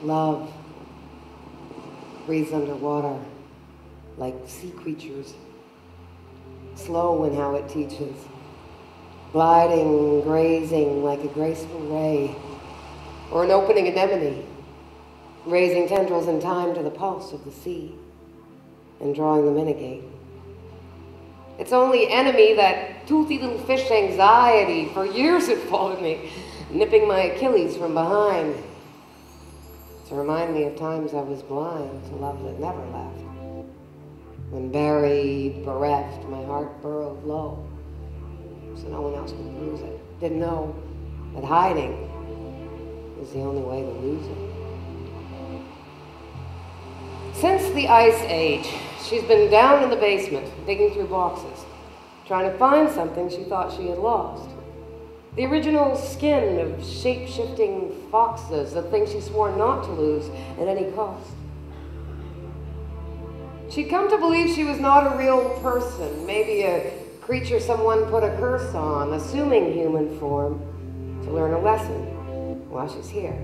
Love breathes underwater like sea creatures, slow in how it teaches, gliding, grazing like a graceful ray, or an opening anemone, raising tendrils in time to the pulse of the sea and drawing them in again. Its only enemy, that toothy little fish anxiety, for years it followed me, nipping my Achilles from behind, to remind me of times I was blind to love that never left. When buried, bereft, my heart burrowed low, so no one else could bruise it. Didn't know that hiding was the only way to lose it. Since the Ice Age, she's been down in the basement, digging through boxes, trying to find something she thought she had lost. The original skin of shape-shifting foxes, the thing she swore not to lose at any cost. She'd come to believe she was not a real person, maybe a creature someone put a curse on, assuming human form, to learn a lesson while she's here.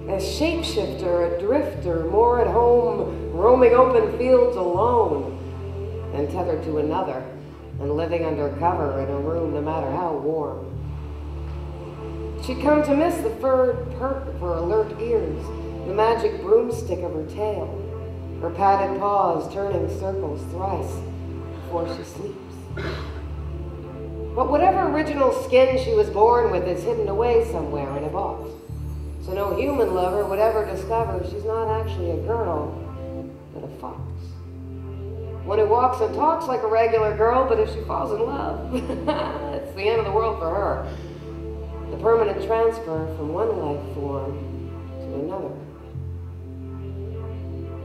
A shapeshifter, a drifter, more at home, roaming open fields alone, than tethered to another, and living under cover in a room no matter how warm. She'd come to miss the furred perk of her alert ears, the magic broomstick of her tail, her padded paws turning circles thrice before she sleeps. But whatever original skin she was born with is hidden away somewhere in a box. So no human lover would ever discover she's not actually a girl, but a fox. One who walks and talks like a regular girl, but if she falls in love, it's the end of the world for her. The permanent transfer from one life form to another.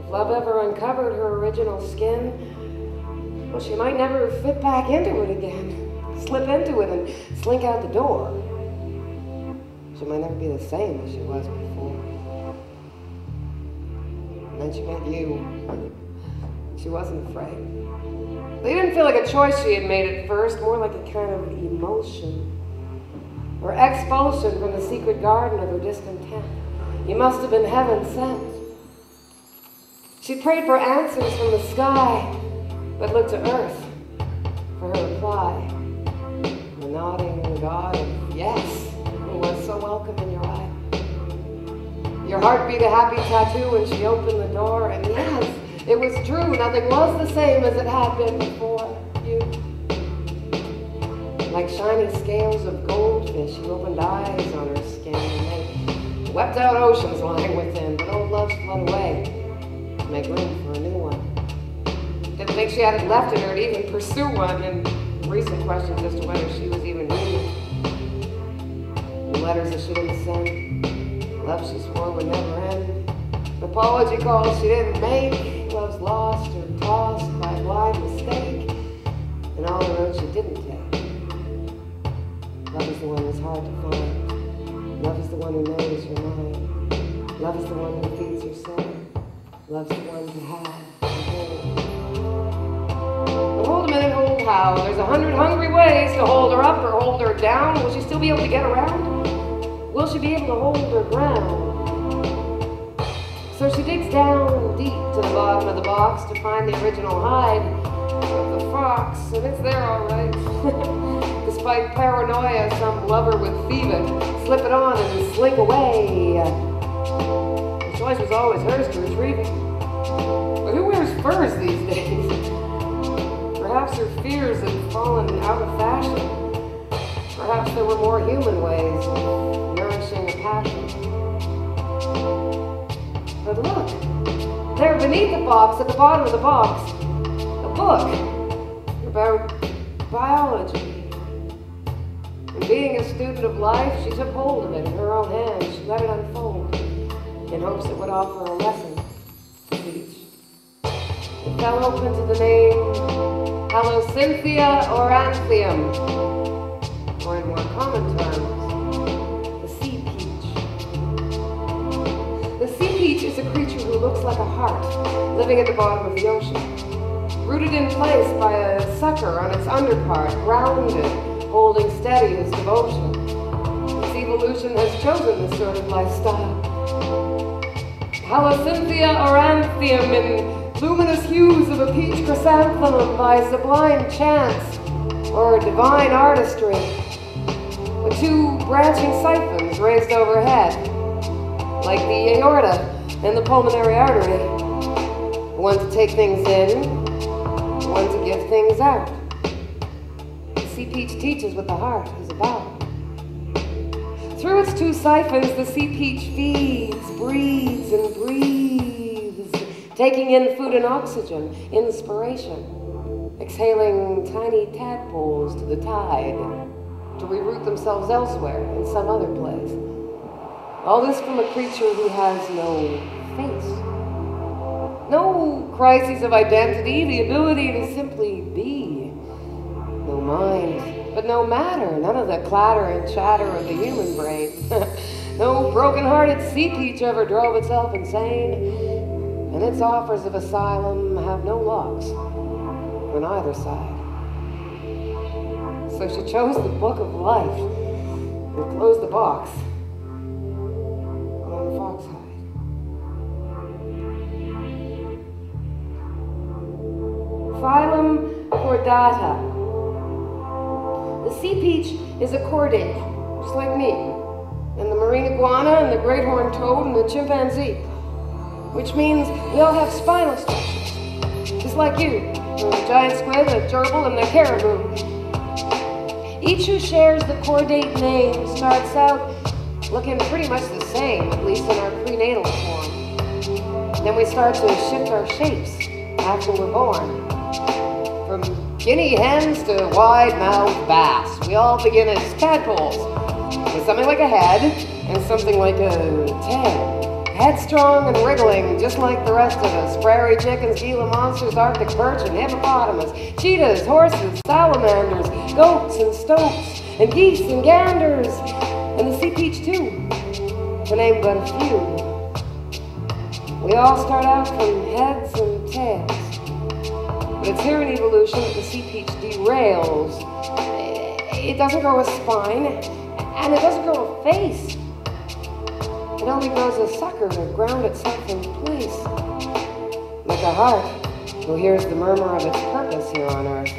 If love ever uncovered her original skin, well, she might never fit back into it again, slip into it and slink out the door. She might never be the same as she was before. And then she met you. She wasn't afraid. They didn't feel like a choice she had made at first, more like a kind of emotion. Or expulsion from the secret garden of her discontent. You must have been heaven sent. She prayed for answers from the sky, but looked to earth for her reply. The nodding God of yes, who was so welcome in your eye. Your heart beat a happy tattoo when she opened the door, and yes, it was true, nothing was the same as it had been before you. Like shiny scales of goldfish, you opened eyes on her skin, and they wept out oceans lying within, but old loves fled away to make room for a new one. Didn't think she had it left in her to even pursue one, and recent questions as to whether she was even human. The letters that she didn't send, love she swore would never end, apology calls she didn't make, love's lost or tossed by a blind mistake, and all the roads she didn't take. Love is the one that's hard to find. Love is the one who knows your mind. Love is the one who feeds your soul. Love's the one to have and hold. But hold a minute, hold how? There's 100 hungry ways to hold her up or hold her down. Will she still be able to get around? Will she be able to hold her ground? So she digs down deep to the bottom of the box to find the original hide of the fox, and it's there all right. Despite paranoia, some lover would thieve it, slip it on, and slink away. The choice was always hers to retrieve it. But who wears furs these days? Perhaps her fears had fallen out of fashion. Perhaps there were more human ways of nourishing a passion. But look, there beneath the box, at the bottom of the box, a book about biology. And being a student of life, she took hold of it in her own hands. She let it unfold in hopes it would offer a lesson to teach. It fell open to the name Halocynthia auranthium, or in more common terms, the sea peach. The sea peach is a creature who looks like a heart, living at the bottom of the ocean, rooted in place by a sucker on its underpart, grounded, holding steady his devotion. Its evolution has chosen this sort of lifestyle. Halocynthia auranthium in luminous hues of a peach chrysanthemum by sublime chance or divine artistry, with two branching siphons raised overhead, like the aorta and the pulmonary artery, one to take things in, one to give things out. The sea peach teaches what the heart is about. Through its two siphons, the sea peach feeds, breathes, and breathes, taking in food and oxygen, inspiration, exhaling tiny tadpoles to the tide, to reroute themselves elsewhere in some other place. All this from a creature who has no face, no crises of identity, the ability to simply be, no mind, but no matter, none of the clatter and chatter of the human brain. No broken-hearted sea peach ever drove itself insane, and its offers of asylum have no locks on either side. So she chose the book of life and closed the box on the fox hide. Phylum Chordata. The sea peach is a chordate, just like me, and the marine iguana, and the great horned toad, and the chimpanzee, which means we all have spinal structures, just like you, and the giant squid, the gerbil, and the caribou. Each who shares the chordate name starts out looking pretty much the same, at least in our prenatal form. Then we start to shift our shapes after we're born. From guinea hens to wide-mouthed bass, we all begin as tadpoles, with something like a head and something like a tail. Headstrong and wriggling, just like the rest of us. Prairie chickens, Gila monsters, Arctic perch, and hippopotamus. Cheetahs, horses, salamanders, goats and stoats, and geese and ganders, and the sea peach too, to name but a few. We all start out from heads and tails. But it's here in evolution that the sea peach derails. It doesn't grow a spine, and it doesn't grow a face. It only grows a sucker to ground itself in place. Like a heart who hears the murmur of its purpose here on Earth.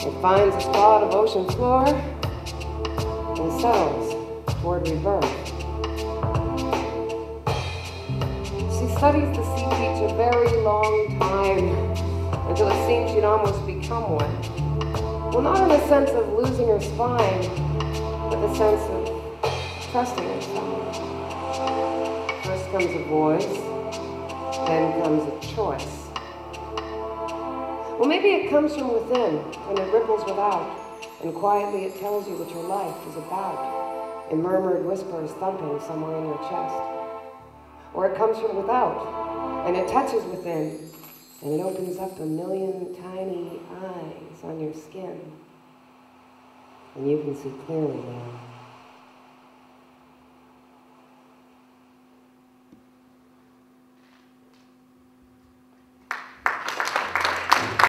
It finds a spot of ocean floor and settles toward rebirth. She studies the sea peach a very long time, until it seems she'd almost become one. Well, not in the sense of losing her spine, but the sense of trusting herself. First comes a voice, then comes a choice. Well, maybe it comes from within, and it ripples without, and quietly it tells you what your life is about, in murmured whispers thumping somewhere in your chest. Or it comes from without, and it touches within, and it opens up a million tiny eyes on your skin. And you can see clearly now.